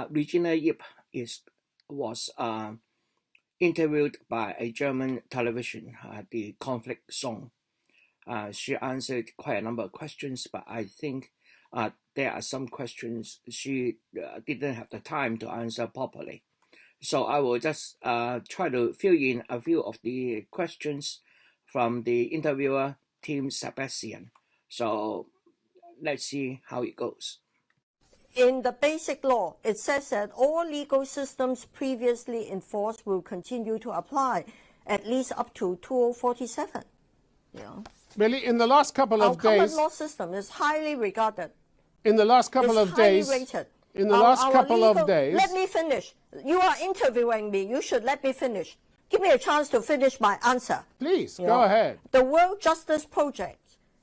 Regina Ip was interviewed by a German television, the conflict zone. She answered quite a number of questions, but I think there are some questions she didn't have the time to answer properly. So I will just try to fill in a few of the questions from the interviewer, Tim Sebastian. So let's see how it goes. In the basic law, it says that all legal systems previously enforced will continue to apply, at least up to 2047. Yeah. Really, in the last couple of days... Our common law system is highly regarded. In the last couple of days... rated. In the last couple of days... Let me finish. You are interviewing me. You should let me finish. Give me a chance to finish my answer. Please, go ahead. The World Justice Project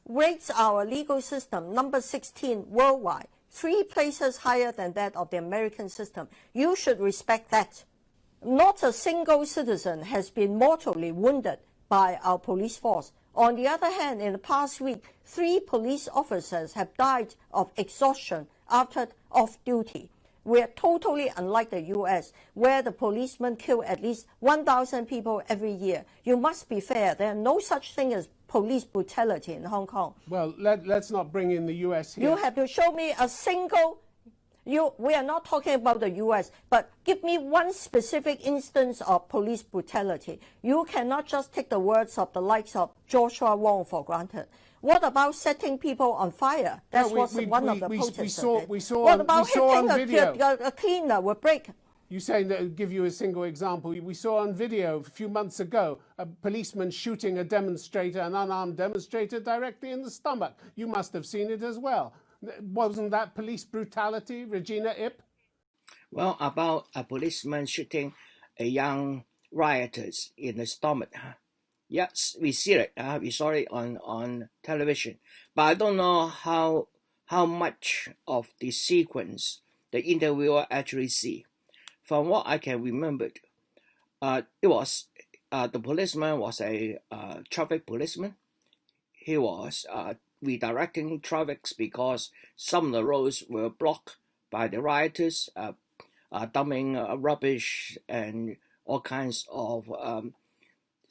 rates our legal system number 16 worldwide, 3 places higher than that of the American system. You should respect that. Not a single citizen has been mortally wounded by our police force. On the other hand, in the past week, 3 police officers have died of exhaustion after off-duty. We are totally unlike the U.S., where the policemen kill at least 1,000 people every year. You must be fair. There are no such thing as police brutality in Hong Kong. Well, let's not bring in the U.S. here. You have to show me a single... we are not talking about the U.S., but give me one specific instance of police brutality. You cannot just take the words of the likes of Joshua Wong for granted. What about setting people on fire? That's what one of the protesters did. What about hitting a cleaner with brake? You saying that, give you a single example. We saw on video a few months ago a policeman shooting a demonstrator, an unarmed demonstrator, directly in the stomach. You must have seen it as well. Wasn't that police brutality, Regina Ip? Well, about a policeman shooting a young rioters in the stomach. Yes, we see it. We saw it on television. But I don't know how much of the sequence the interviewer actually see. From what I can remember, it was the policeman was a traffic policeman. He was redirecting traffic because some of the roads were blocked by the rioters, dumping rubbish and all kinds of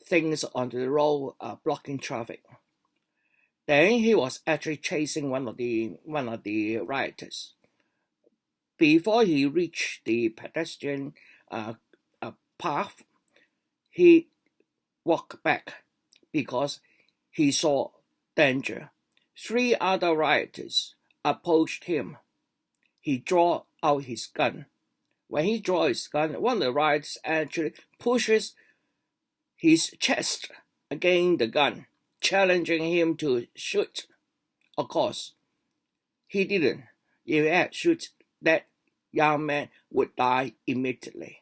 things onto the road, blocking traffic. Then he was actually chasing one of the rioters. Before he reached the pedestrian path, he walked back because he saw danger. 3 other rioters approached him. He drew out his gun. When he drew his gun, one of the rioters actually pushes his chest against the gun, challenging him to shoot. Of course, he didn't. If he had shot, that young man would die immediately.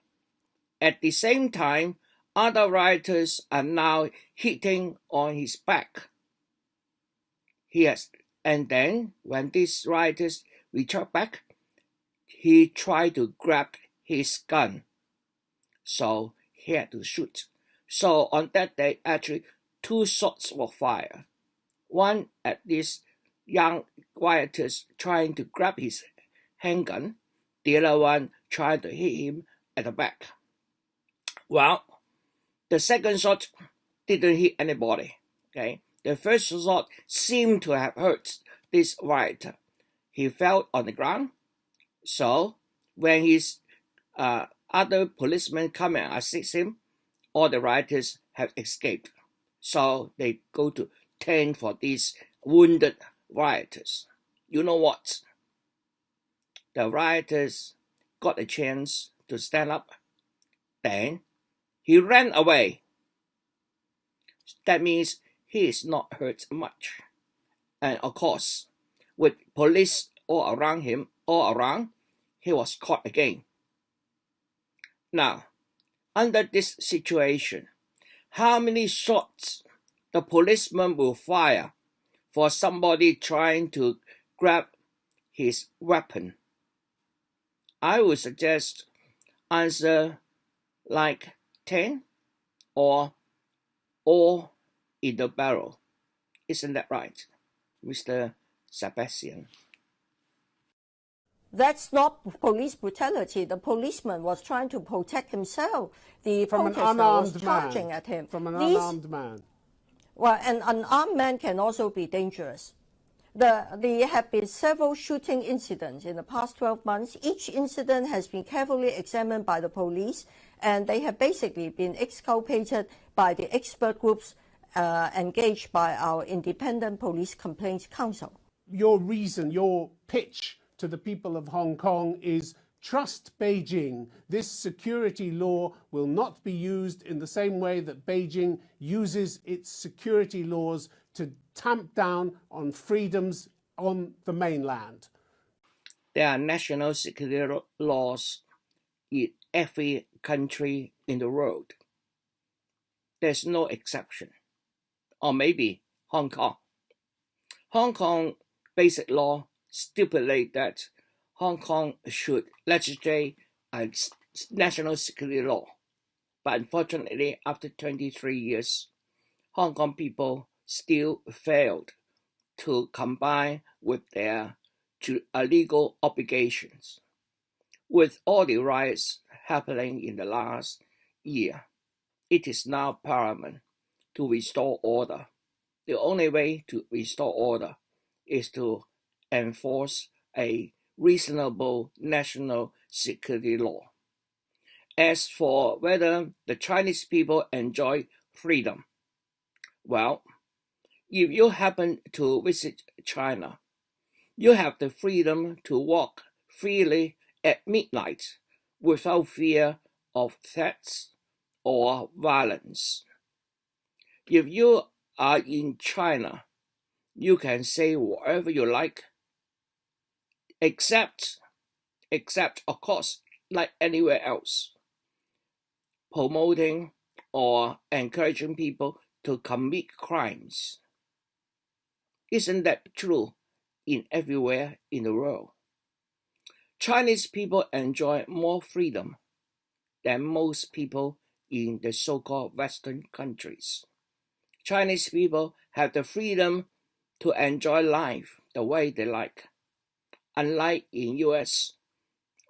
At the same time, other rioters are now hitting on his back. And then, when these rioters returned back, he tried to grab his gun. So he had to shoot. So on that day, actually, 2 shots were fired. One at this young rioters trying to grab his handgun. The other one trying to hit him at the back. Well, the second shot didn't hit anybody. Okay, the first shot seemed to have hurt this rioter. He fell on the ground. So when his other policemen come and assist him, all the rioters have escaped. So they go to tend for these wounded rioters. You know what? The rioters got a chance to stand up. Then he ran away. That means he is not hurt much. And of course, with police all around, he was caught again. Now, under this situation, how many shots the policeman will fire for somebody trying to grab his weapon? I would suggest answer like 10 or all in the barrel. Isn't that right, Mr. Sebastian? That's not police brutality. The policeman was trying to protect himself. The From an protester was unarmed charging man. at him. From an unarmed man. Well, an unarmed man can also be dangerous. There have been several shooting incidents in the past 12 months. Each incident has been carefully examined by the police, and they have basically been exculpated by the expert groups engaged by our Independent Police Complaints Council. Your reason, your pitch to the people of Hong Kong is trust Beijing. This security law will not be used in the same way that Beijing uses its security laws to tamp down on freedoms on the mainland. There are national security laws in every country in the world. There's no exception. Or maybe Hong Kong. Hong Kong basic law stipulate that Hong Kong should legislate a national security law. But unfortunately, after 23 years, Hong Kong people still failed to comply with their legal obligations. With all the riots happening in the last year, it is now paramount to restore order. The only way to restore order is to enforce a reasonable national security law. As for whether the Chinese people enjoy freedom, well, if you happen to visit China, you have the freedom to walk freely at midnight without fear of threats or violence. If you are in China, you can say whatever you like, except of course, like anywhere else, promoting or encouraging people to commit crimes. Isn't that true in everywhere in the world? Chinese people enjoy more freedom than most people in the so-called Western countries. Chinese people have the freedom to enjoy life the way they like. Unlike in US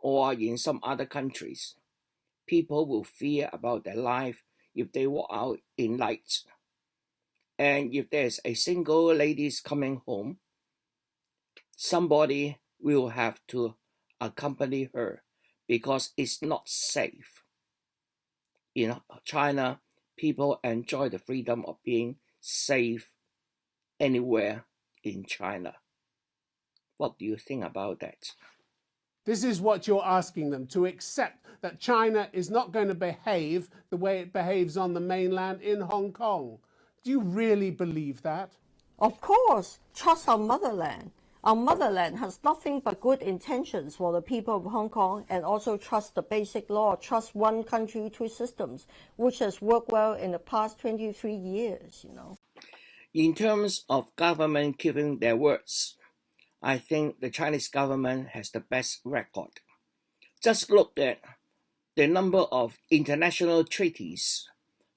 or in some other countries, people will fear about their life if they walk out in light. And if there's a single lady coming home, somebody will have to accompany her because it's not safe. In China, people enjoy the freedom of being safe anywhere in China. What do you think about that? This is what you're asking them, to accept that China is not going to behave the way it behaves on the mainland in Hong Kong. Do you really believe that? Of course, trust our motherland. Our motherland has nothing but good intentions for the people of Hong Kong, and also trust the basic law, trust one country, two systems, which has worked well in the past 23 years, In terms of government keeping their words, I think the Chinese government has the best record. Just look at the number of international treaties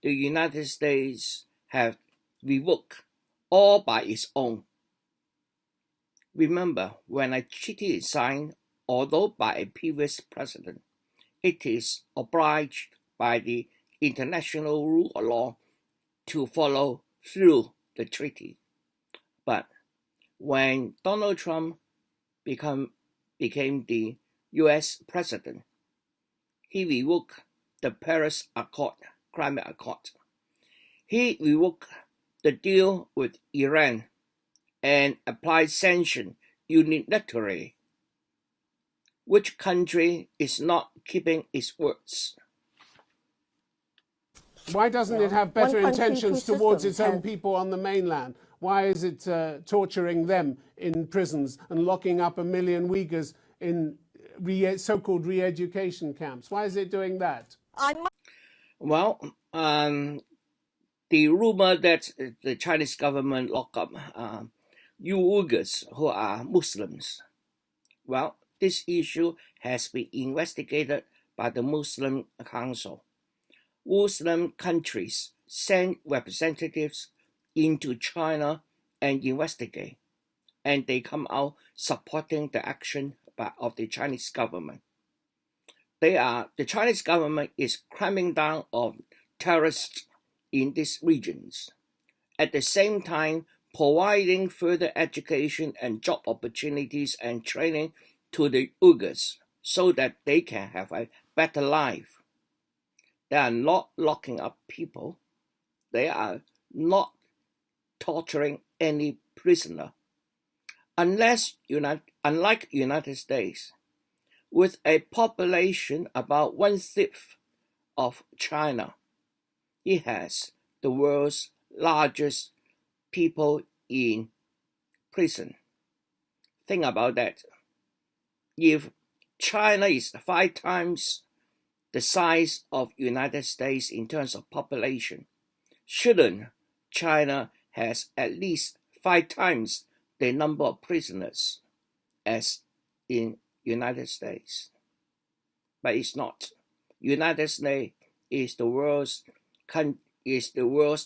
the United States have revoked, all by its own. Remember, when a treaty is signed, although by a previous president, it is obliged by the international rule of law to follow through the treaty. But when Donald Trump became the US president, he revoked the Paris Climate Accord. He revoked the deal with Iran and applied sanctions unilaterally. Which country is not keeping its words? Why doesn't it have better one country, intentions two towards its systems own people on the mainland? Why is it torturing them in prisons and locking up 1 million Uyghurs in so-called re-education camps? Why is it doing that? Well, the rumor that the Chinese government lock up Uyghurs who are Muslims. Well, this issue has been investigated by the Muslim Council. Muslim countries send representatives into China and investigate, and they come out supporting the action of the Chinese government. The Chinese government is clamping down on terrorists in these regions, at the same time providing further education and job opportunities and training to the Uyghurs so that they can have a better life. They are not locking up people. They are not torturing any prisoner. Unlike United States, with a population about 1/5 of China, it has the world's largest people in prison. Think about that. If China is 5 times the size of United States in terms of population, shouldn't China has at least 5 times the number of prisoners as in United States? But it's not. United States is the world's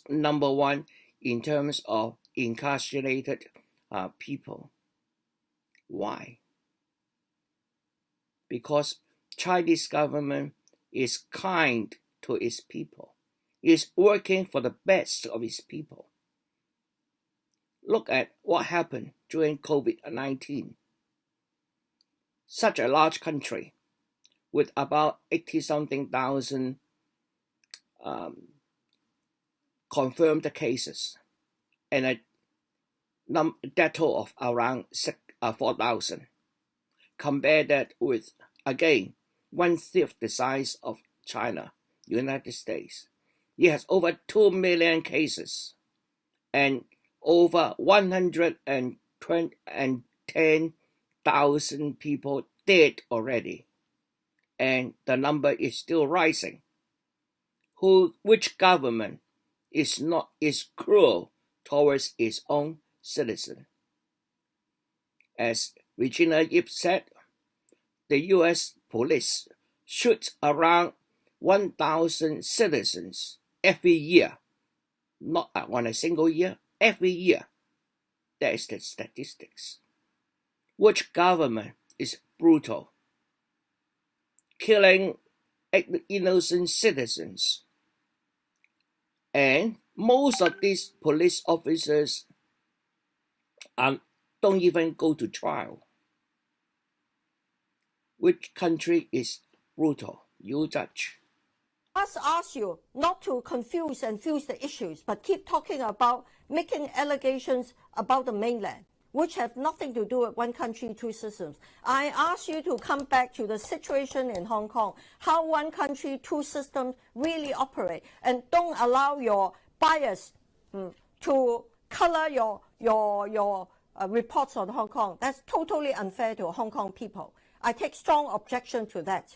number one in terms of incarcerated people. Why? Because Chinese government is kind to its people, is working for the best of its people. Look at what happened during COVID-19. Such a large country with about 80-something thousand confirmed cases and a death toll of around 4,000. Compare that with, again, 1/5 the size of China, United States. It has over 2 million cases and over 110,000 people dead already. And the number is still rising. Which government is cruel towards its own citizen? As Regina Ip said, the US police shoots around 1,000 citizens every year. Not on a single year, every year. That is the statistics. Which government is brutal, killing innocent citizens? And most of these police officers don't even go to trial. Which country is brutal? You judge. I must ask you not to confuse and fuse the issues, but keep talking about making allegations about the mainland, which have nothing to do with one country, two systems. I ask you to come back to the situation in Hong Kong, how one country, two systems really operate, and don't allow your bias to color your reports on Hong Kong. That's totally unfair to Hong Kong people. I take strong objection to that.